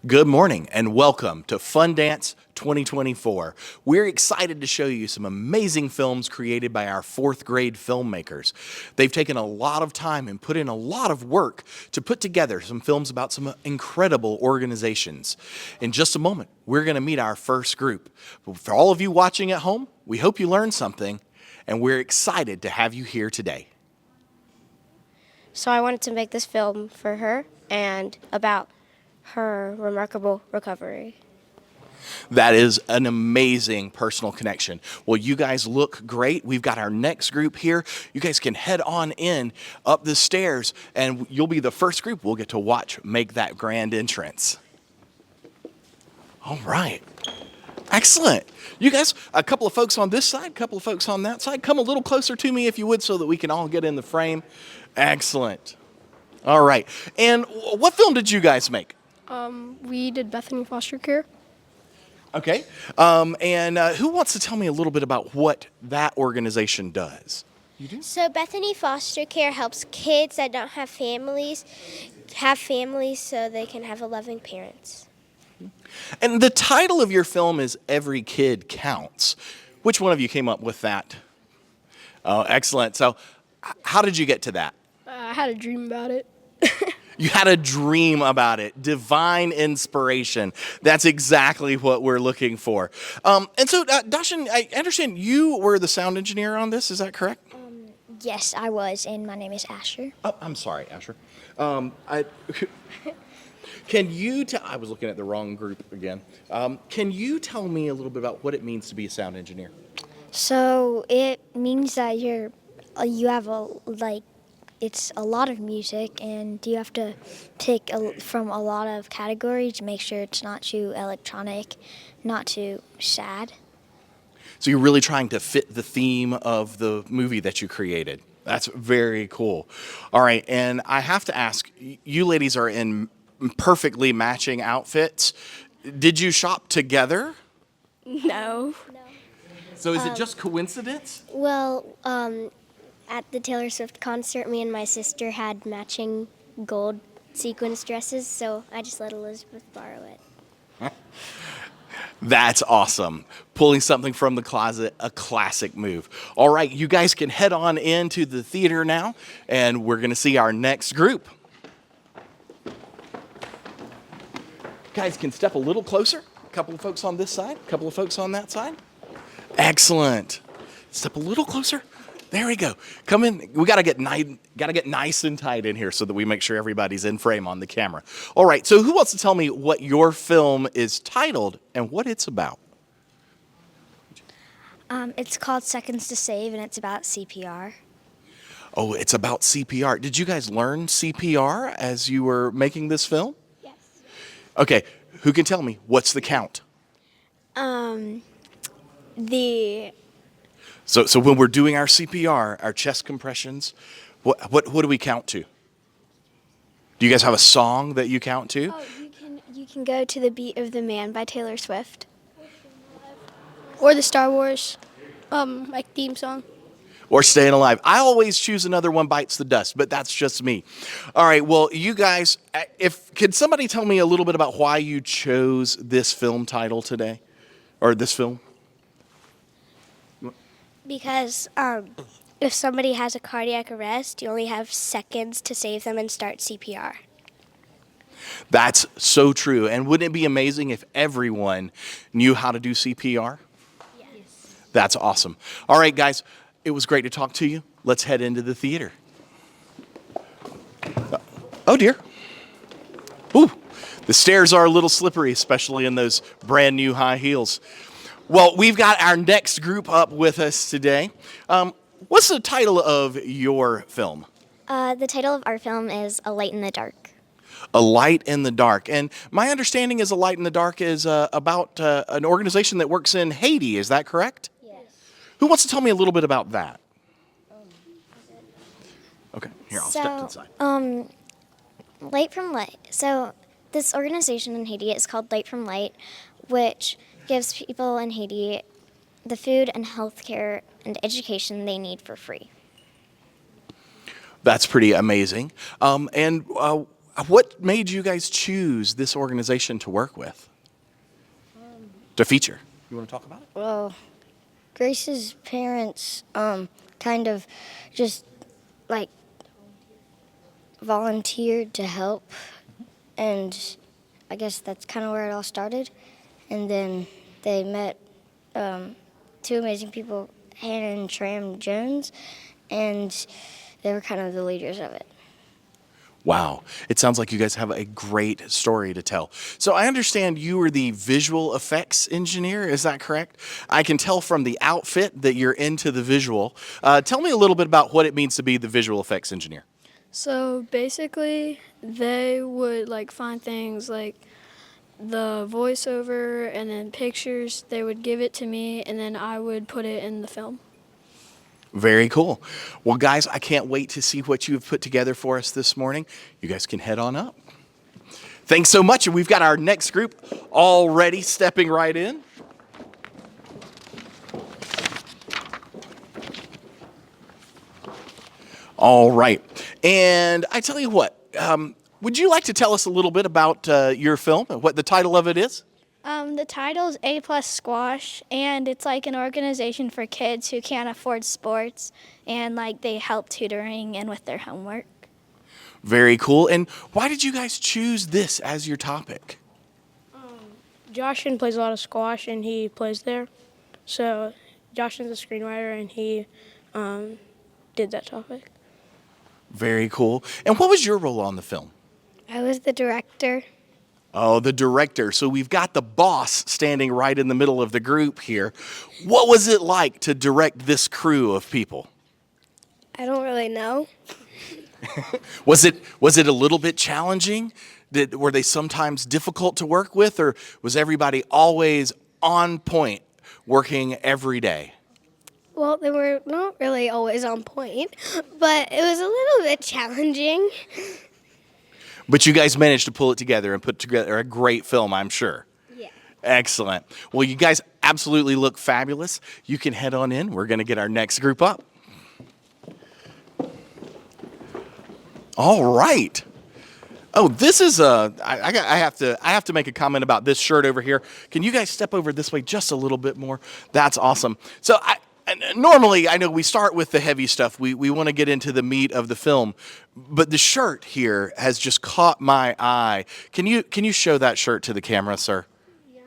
Good morning and welcome to Fundance 2024. We're excited to show you some amazing films created by our fourth grade filmmakers. They've taken a lot of time and put in a lot of work to put together some films about some incredible organizations. In just a moment, we're going to meet our first group. For all of you watching at home, we hope you learned something and we're excited to have you here today. So I wanted to make this film for her and about her remarkable recovery. That is an amazing personal connection. Well, you guys look great. We've got our next group here. You guys can head on in up the stairs and you'll be the first group we'll get to watch make that grand entrance. All right. Excellent. You guys, a couple of folks on this side, a couple of folks on that side. Come a little closer to me if you would so that we can all get in the frame. Excellent. All right. And what film did you guys make? We did Bethany Foster Care. Okay. And who wants to tell me a little bit about what that organization does? You do? So Bethany Foster Care helps kids that don't have families so they can have loving parents. And the title of your film is Every Kid Counts. Which one of you came up with that? Oh, excellent. So how did you get to that? I had a dream about it. You had a dream about it. Divine inspiration. That's exactly what we're looking for. And so, Dashan, I understand you were the sound engineer on this. Is that correct? Yes, I was, and my name is Asher. Oh, I'm sorry, Asher. Can you tell? I was looking at the wrong group again. Can you tell me a little bit about what it means to be a sound engineer? So it means that you have it's a lot of music, and you have to pick from a lot of categories to make sure it's not too electronic, not too sad. So you're really trying to fit the theme of the movie that you created. That's very cool. All right, and I have to ask, you ladies are in perfectly matching outfits. Did you shop together? No. So is it just coincidence? Well, at the Taylor Swift concert, me and my sister had matching gold sequins dresses, so I just let Elizabeth borrow it. That's awesome. Pulling something from the closet, a classic move. All right, you guys can head on into the theater now, and we're going to see our next group. Guys can step a little closer. A couple of folks on this side, a couple of folks on that side. Excellent. Step a little closer. There we go. Come in. We gotta get nice and tight in here so that we make sure everybody's in frame on the camera. All right. So who wants to tell me what your film is titled and what it's about? It's called Seconds to Save, and it's about CPR. Oh, it's about CPR. Did you guys learn CPR as you were making this film? Yes. Okay. Who can tell me what's the count? So when we're doing our CPR, our chest compressions, what do we count to? Do you guys have a song that you count to? Oh, you can go to The Beat of the Man by Taylor Swift. Or the Star Wars theme song. Or Staying Alive. I always choose Another One Bites the Dust, but that's just me. All right, well, you guys, can somebody tell me a little bit about why you chose this film title today? Or this film? Because if somebody has a cardiac arrest, you only have seconds to save them and start CPR. That's so true. And wouldn't it be amazing if everyone knew how to do CPR? Yes. That's awesome. All right, guys, it was great to talk to you. Let's head into the theater. Oh, dear. Ooh, the stairs are a little slippery, especially in those brand new high heels. Well, we've got our next group up with us today. What's the title of your film? The title of our film is A Light in the Dark. A Light in the Dark. And my understanding is A Light in the Dark is about an organization that works in Haiti. Is that correct? Yes. Who wants to tell me a little bit about that? Okay, here, I'll step to the side. Light from Light. So this organization in Haiti is called Light from Light, which gives people in Haiti the food and health care and education they need for free. That's pretty amazing. And What made you guys choose this organization to work with, to feature? You want to talk about it? Well, Grace's parents kind of just like volunteered to help, and I guess that's kind of where it all started. And then they met two amazing people, Hannah and Tram Jones, and they were kind of the leaders of it. Wow. It sounds like you guys have a great story to tell. So I understand you were the visual effects engineer. Is that correct? I can tell from the outfit that you're into the visual. Tell me a little bit about what it means to be the visual effects engineer. So basically, they would like find things like the voiceover and then pictures. They would give it to me, and then I would put it in the film. Very cool. Well, guys, I can't wait to see what you've put together for us this morning. You guys can head on up. Thanks so much. And we've got our next group already stepping right in. All right. And I tell you what, would you like to tell us a little bit about your film and what the title of it is? The title is A Plus Squash, and it's like an organization for kids who can't afford sports, and like they help tutoring and with their homework. Very cool. And why did you guys choose this as your topic? Joshin plays a lot of squash, and he plays there. So Joshin's a screenwriter, and he did that topic. Very cool. And what was your role on the film? I was the director. Oh, the director. So we've got the boss standing right in the middle of the group here. What was it like to direct this crew of people? I don't really know. Was it a little bit challenging? Were they sometimes difficult to work with, or was everybody always on point, working every day? Well, they were not really always on point, but it was a little bit challenging. But you guys managed to pull it together and put together a great film, I'm sure. Yeah. Excellent. Well, you guys absolutely look fabulous. You can head on in. We're going to get our next group up. All right. Oh, this is I have to make a comment about this shirt over here. Can you guys step over this way just a little bit more? That's awesome. So normally, I know we start with the heavy stuff. We want to get into the meat of the film, but the shirt here has just caught my eye. Can you show that shirt to the camera, sir? Yeah.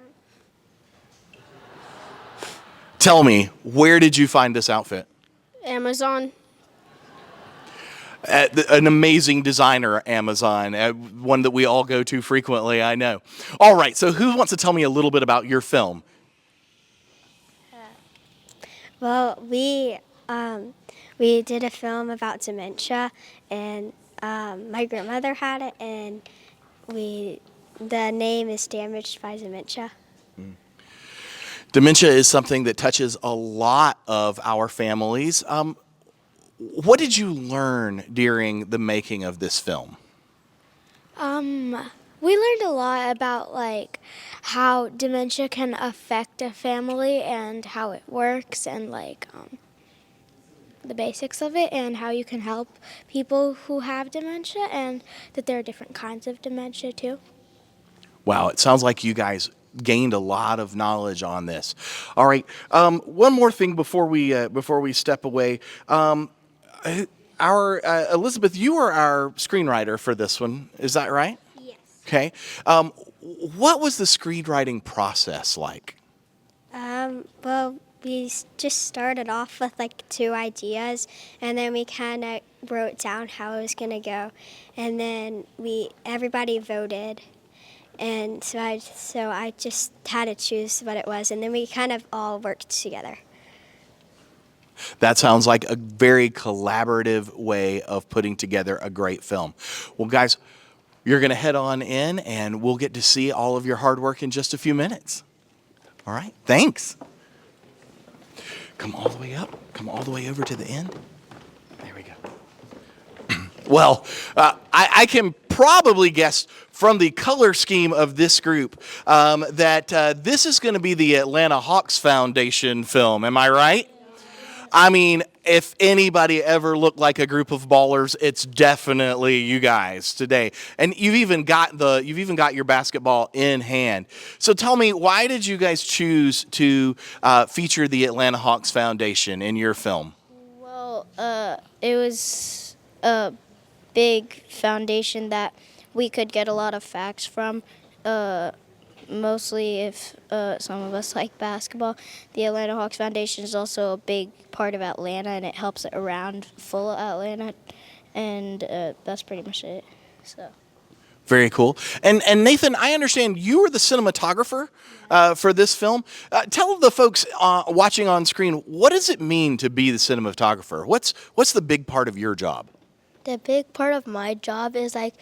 Tell me, where did you find this outfit? Amazon. An amazing designer, Amazon, one that we all go to frequently, I know. All right, so who wants to tell me a little bit about your film? Well, we did a film about dementia, and my grandmother had it, and the name is Damaged by Dementia. Dementia is something that touches a lot of our families. What did you learn during the making of this film? We learned a lot about like how dementia can affect a family and how it works, and like the basics of it, and how you can help people who have dementia, and that there are different kinds of dementia too. Wow, it sounds like you guys gained a lot of knowledge on this. All right, one more thing before we step away. Elizabeth, you are our screenwriter for this one. Is that right? Yes. Okay. What was the screenwriting process like? Well, we just started off with like 2 ideas, and then we kind of wrote down how it was going to go, and then everybody voted, and so I just had to choose what it was, and then we kind of all worked together. That sounds like a very collaborative way of putting together a great film. Well, guys, you're going to head on in, and we'll get to see all of your hard work in just a few minutes. All right? Thanks. Come all the way up. Come all the way over to the end. There we go. Well, I can probably guess from the color scheme of this group that this is going to be the Atlanta Hawks Foundation film. Am I right? I mean, if anybody ever looked like a group of ballers, it's definitely you guys today. And you've even got your basketball in hand. So tell me, why did you guys choose to feature the Atlanta Hawks Foundation in your film? Well, it was a big foundation that we could get a lot of facts from. Mostly if some of us like basketball. The Atlanta Hawks Foundation is also a big part of Atlanta, and it helps around full of Atlanta, and that's pretty much it. So. Very cool. And Nathan, I understand you were the cinematographer for this film. Tell the folks watching on screen, what does it mean to be the cinematographer? What's the big part of your job? The big part of my job is like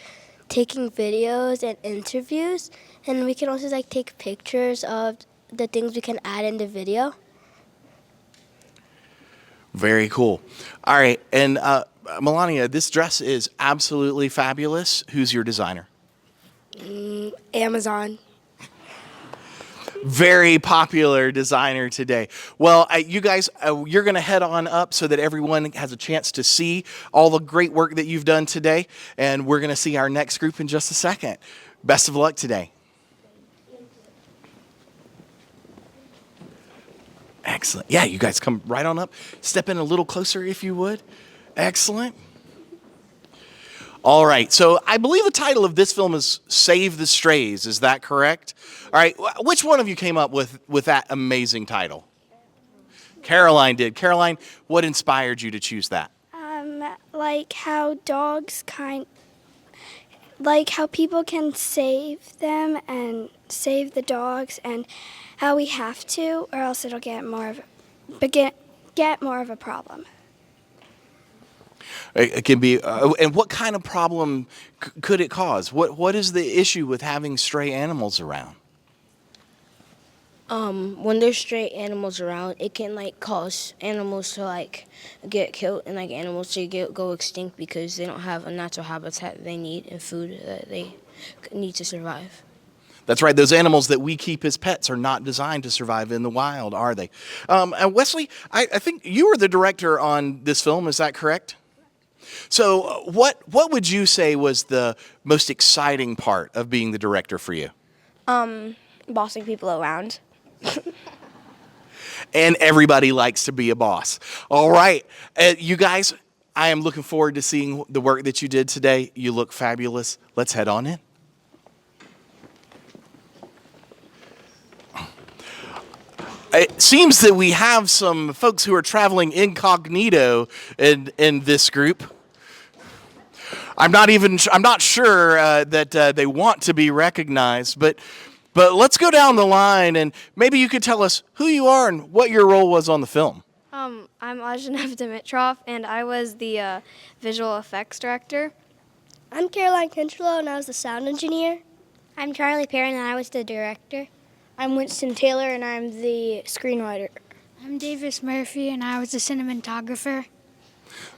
taking videos and interviews, and we can also like take pictures of the things we can add in the video. Very cool. All right, and Melania, this dress is absolutely fabulous. Who's your designer? Amazon. Very popular designer today. Well, you guys, you're going to head on up so that everyone has a chance to see all the great work that you've done today. And we're going to see our next group in just a second. Best of luck today. Excellent. Yeah, you guys come right on up. Step in a little closer if you would. Excellent. All right, so I believe the title of this film is Save the Strays. Is that correct? All right, which one of you came up with that amazing title? Caroline did. Caroline, what inspired you to choose that? Like how like how people can save them and save the dogs, and how we have to, or else it'll get more of a problem. It can be, and what kind of problem could it cause? What is the issue with having stray animals around? When there's stray animals around, it can like cause animals to like get killed and like animals to go extinct because they don't have a natural habitat they need and food that they need to survive. That's right. Those animals that we keep as pets are not designed to survive in the wild, are they? And Wesley, I think you were the director on this film. Is that correct? So what would you say was the most exciting part of being the director for you? Bossing people around. And everybody likes to be a boss. All right. You guys, I am looking forward to seeing the work that you did today. You look fabulous. Let's head on in. It seems that we have some folks who are traveling incognito in this group. I'm not sure that they want to be recognized, but let's go down the line and maybe you could tell us who you are and what your role was on the film. I'm Ajnav Dimitrov, and I was the visual effects director. I'm Caroline Kinchlow, and I was the sound engineer. I'm Charlie Perrin, and I was the director. I'm Winston Taylor, and I'm the screenwriter. I'm Davis Murphy, and I was the cinematographer.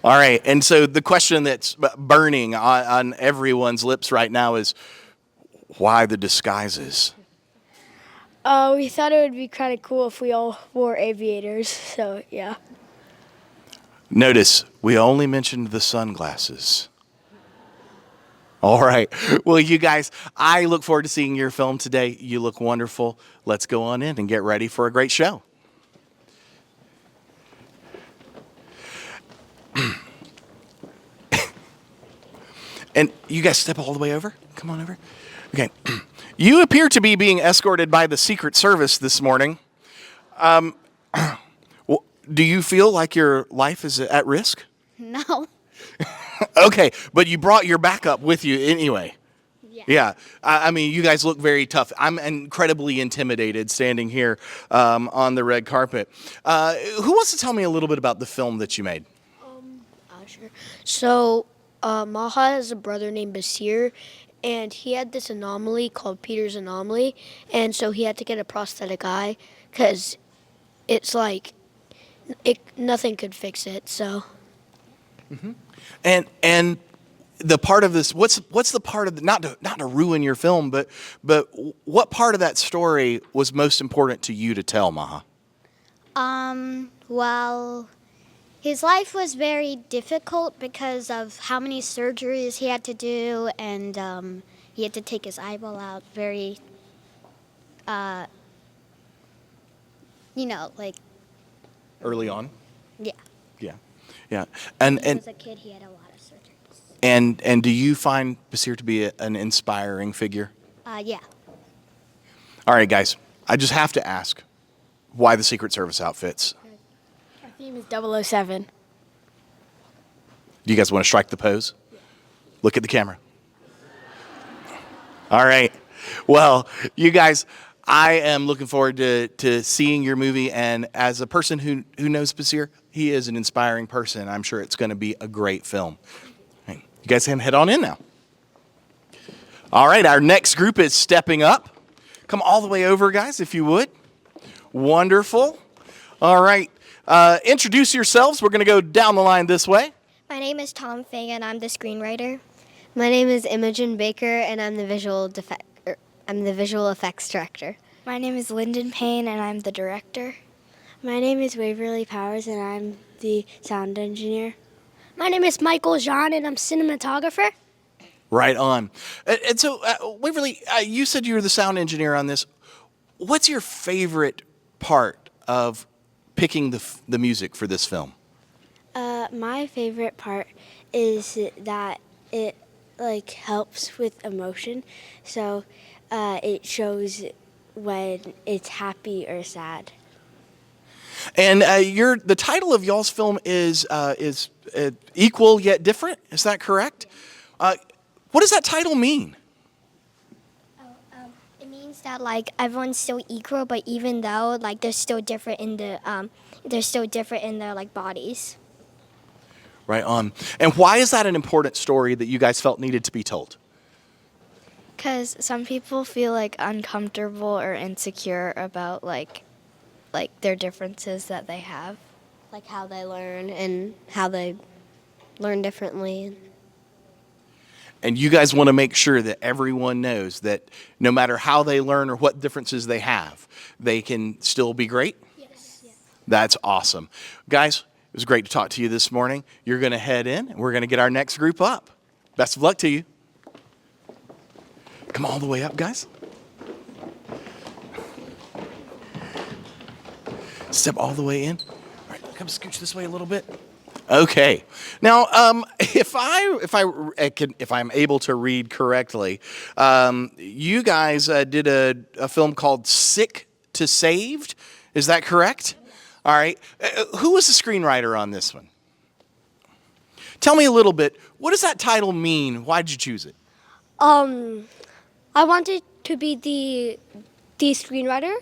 All right, and so the question that's burning on everyone's lips right now is, why the disguises? We thought it would be kind of cool if we all wore aviators, so yeah. Notice, we only mentioned the sunglasses. All right. Well, you guys, I look forward to seeing your film today. You look wonderful. Let's go on in and get ready for a great show. And you guys step all the way over. Come on over. Okay. You appear to be being escorted by the Secret Service this morning. Do you feel like your life is at risk? No. Okay, but you brought your backup with you anyway. Yeah. I mean, you guys look very tough. I'm incredibly intimidated standing here on the red carpet. Who wants to tell me a little bit about the film that you made? Sure. So, Maha has a brother named Basir, and he had this anomaly called Peter's anomaly, and so he had to get a prosthetic eye because it's like nothing could fix it. So. Mm-hmm. And the part of this, what's the part of the, not to ruin your film, but what part of that story was most important to you to tell, Maha? Well, His life was very difficult because of how many surgeries he had to do, and he had to take his eyeball out very, like, Early on? yeah. Yeah. Yeah. And When he and was a kid, he had a lot of surgeries. and do you find Basir to be an inspiring figure? Yeah. All right, guys. I just have to ask why the Secret Service outfits. Our theme is 007. Do you guys want to strike the pose? Look at the camera. All right. Well, you guys, I am looking forward to seeing your movie. And as a person who knows Basir, he is an inspiring person. I'm sure it's going to be a great film. All right, you guys can head on in now. All right. Our next group is stepping up. Come all the way over, guys, if you would. Wonderful. All right. Introduce yourselves. We're going to go down the line this way. My name is Tom Fang, and I'm the screenwriter. My name is Imogen Baker, and I'm the visual effects director. My name is Lyndon Payne, and I'm the director. My name is Waverly Powers, and I'm the sound engineer. My name is Michael Jean, and I'm cinematographer. Right on. And so, Waverly, you said you were the sound engineer on this. What's your favorite part of picking the music for this film? My favorite part is that it helps with emotion, so it shows when it's happy or sad. And the title of y'all's film is Equal Yet Different. Is that correct? What does that title mean? It means that like everyone's still equal, but even though like they're still different in their like bodies. Right on. And why is that an important story that you guys felt needed to be told? Because some people feel like uncomfortable or insecure about like their differences that they have. Like how they learn and how they learn differently. And you guys want to make sure that everyone knows that no matter how they learn or what differences they have, they can still be great? Yes. That's awesome. Guys, it was great to talk to you this morning. You're going to head in, and we're going to get our next group up. Best of luck to you. Come all the way up, guys. Step all the way in. All right, come scooch this way a little bit. Okay. Now, if I'm able to read correctly, you guys did a film called Sick to Saved. Is that correct? All right. Who was the screenwriter on this one? Tell me a little bit. What does that title mean? Why did you choose it? I wanted to be the screenwriter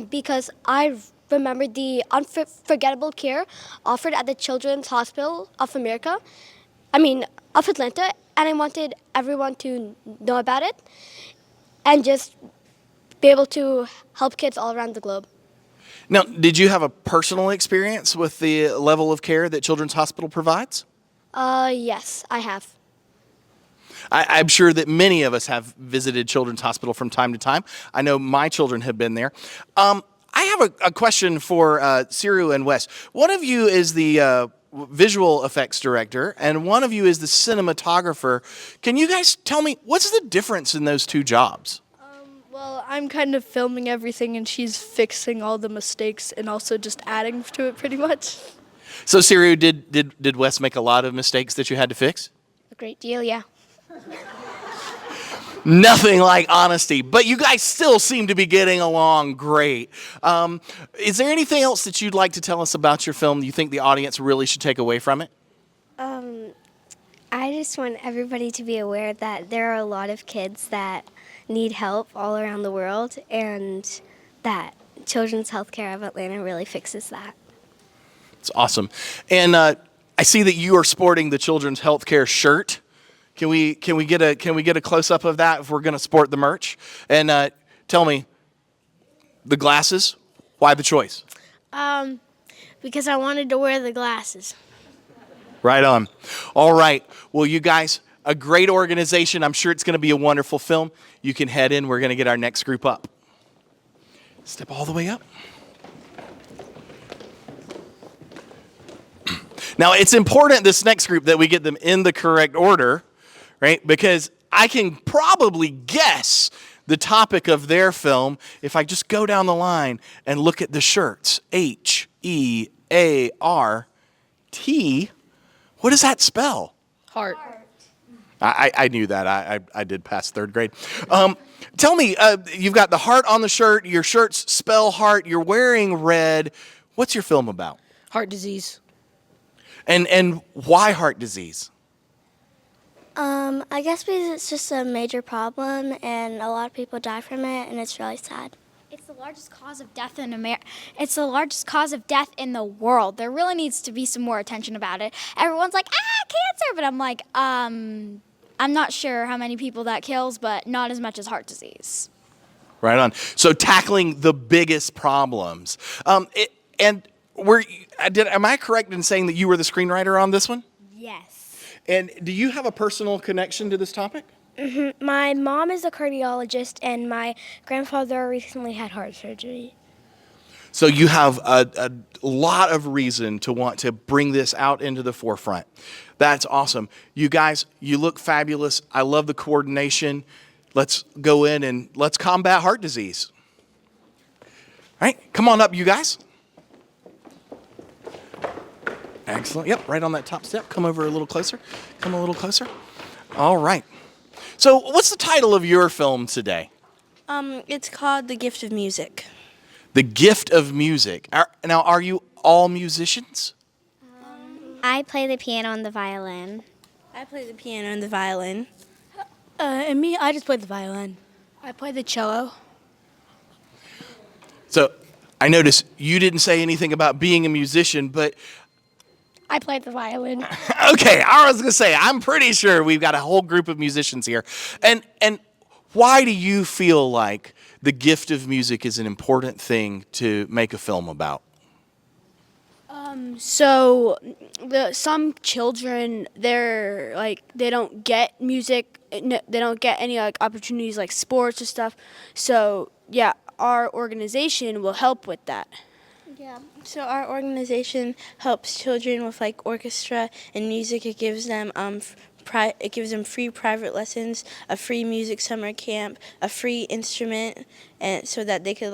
because I remembered the unforgettable care offered at the Children's Hospital of Atlanta, and I wanted everyone to know about it and just be able to help kids all around the globe. Now, did you have a personal experience with the level of care that Children's Hospital provides? Yes, I have. I'm sure that many of us have visited Children's Hospital from time to time. I know my children have been there. I have a question for Siru and Wes. One of you is the visual effects director, and one of you is the cinematographer. Can you guys tell me, what's the difference in those two jobs? Well, I'm kind of filming everything, and she's fixing all the mistakes and also just adding to it pretty much. So, Siru, did Wes make a lot of mistakes that you had to fix? A great deal, yeah. Nothing like honesty, but you guys still seem to be getting along great. Is there anything else that you'd like to tell us about your film you think the audience really should take away from it? I just want everybody to be aware that there are a lot of kids that need help all around the world, and that Children's Healthcare of Atlanta really fixes that. It's awesome. And I see that you are sporting the Children's Healthcare shirt. Can we get a close up of that if we're going to sport the merch? And tell me, the glasses. Why the choice? Because I wanted to wear the glasses. Right on. All right. Well, you guys, a great organization. I'm sure it's going to be a wonderful film. You can head in. We're going to get our next group up. Step all the way up. Now, it's important, this next group, that we get them in the correct order, right? Because I can probably guess the topic of their film if I just go down the line and look at the shirts. Heart. What does that spell? Heart. I knew that. I did pass third grade. Tell me, you've got the heart on the shirt. Your shirts spell heart. You're wearing red. What's your film about? Heart disease. And why heart disease? I guess because it's just a major problem and a lot of people die from it and it's really sad. It's the largest cause of death in America. It's the largest cause of death in the world. There really needs to be some more attention about it. Everyone's like, cancer, but I'm like, I'm not sure how many people that kills, but not as much as heart disease. Right on. So tackling the biggest problems. Am I correct in saying that you were the screenwriter on this one? Yes. And do you have a personal connection to this topic? Mm-hmm. My mom is a cardiologist, and my grandfather recently had heart surgery. So you have a lot of reason to want to bring this out into the forefront. That's awesome. You guys, you look fabulous. I love the coordination. Let's go in and let's combat heart disease. All right, come on up, you guys. Excellent. Yep, right on that top step. Come over a little closer. Come a little closer. All right. So what's the title of your film today? It's called The Gift of Music. The Gift of Music. Now, are you all musicians? I play the piano and the violin. I play the piano and the violin. And me, I just play the violin. I play the cello. So I noticed you didn't say anything about being a musician, but I play the violin. okay, I was going to say, I'm pretty sure we've got a whole group of musicians here. And why do you feel like the gift of music is an important thing to make a film about? So some children, they don't get music. They don't get any opportunities like sports or stuff. So yeah, our organization will help with that. Yeah, so our organization helps children with orchestra and music. It gives them free private lessons, a free music summer camp, a free instrument, and so that they could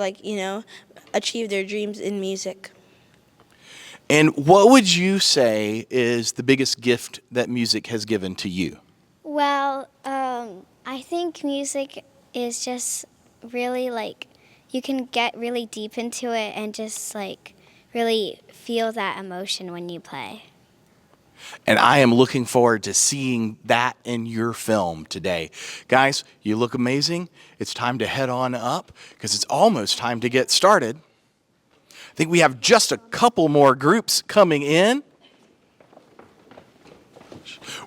achieve their dreams in music. And what would you say is the biggest gift that music has given to you? Well, I think music is just really you can get really deep into it and just really feel that emotion when you play. And I am looking forward to seeing that in your film today. Guys, you look amazing. It's time to head on up because it's almost time to get started. I think we have just a couple more groups coming in.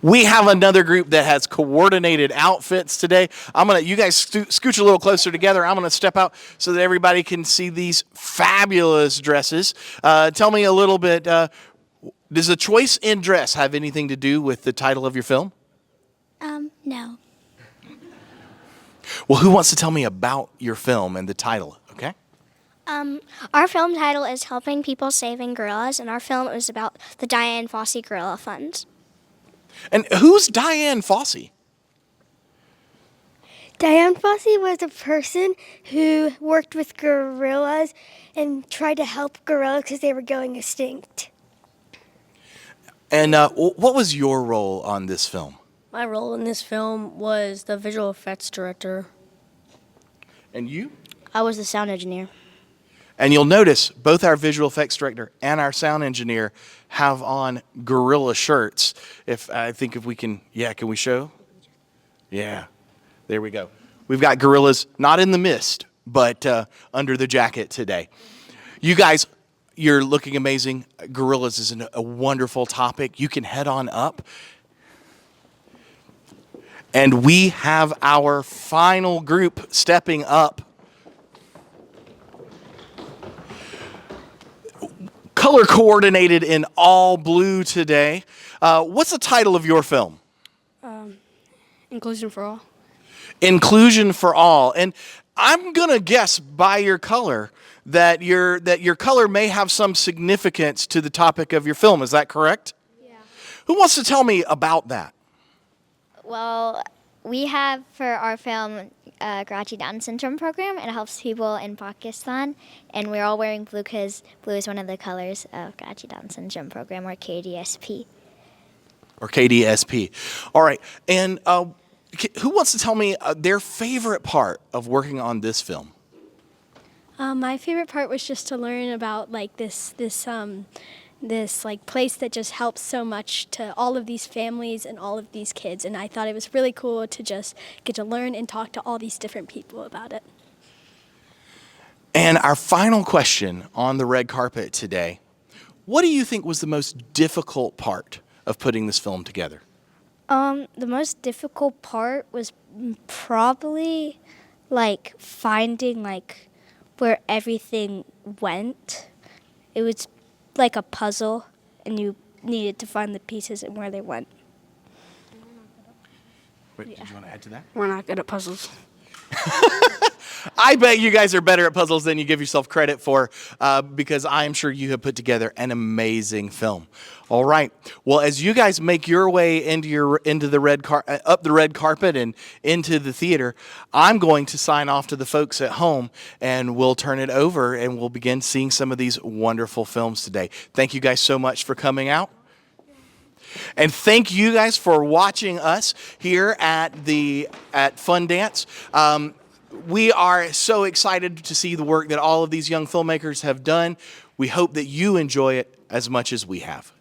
We have another group that has coordinated outfits today. You guys scooch a little closer together. I'm gonna step out so that everybody can see these fabulous dresses. Tell me a little bit, does the choice in dress have anything to do with the title of your film? No. Well, who wants to tell me about your film and the title, okay? Our film title is Helping People Saving Gorillas, and our film is about the Diane Fossey Gorilla Fund. And who's Diane Fossey? Diane Fossey was a person who worked with gorillas and tried to help gorillas because they were going extinct. And what was your role on this film? My role in this film was the visual effects director. And you? I was the sound engineer. And you'll notice both our visual effects director and our sound engineer have on gorilla shirts. If we can, can we show? Yeah, there we go. We've got gorillas, not in the mist, but under the jacket today. You guys, you're looking amazing. Gorillas is a wonderful topic. You can head on up. And we have our final group stepping up. Color coordinated in all blue today. What's the title of your film? Inclusion for All. Inclusion for All. And I'm gonna guess by your color that your color may have some significance to the topic of your film. Is that correct? Who wants to tell me about that? Well, we have for our film Karachi Down Syndrome program. It helps people in Pakistan, and we're all wearing blue because blue is one of the colors of Karachi Down Syndrome program, or KDSP. Or KDSP. All right. And who wants to tell me their favorite part of working on this film? My favorite part was just to learn about like this like place that just helps so much to all of these families and all of these kids, and I thought it was really cool to just get to learn and talk to all these different people about it. And our final question on the red carpet today, what do you think was the most difficult part of putting this film together? The most difficult part was probably like finding like where everything went. It was like a puzzle, and you needed to find the pieces and where they went. Wait, did you want to add to that? We're not good at puzzles. I bet you guys are better at puzzles than you give yourself credit for, because I am sure you have put together an amazing film. All right. Well, as you guys make your way into the up the red carpet and into the theater, I'm going to sign off to the folks at home, and we'll turn it over and we'll begin seeing some of these wonderful films today. Thank you guys so much for coming out. And thank you guys for watching us here at Fundance. We are so excited to see the work that all of these young filmmakers have done. We hope that you enjoy it as much as we have.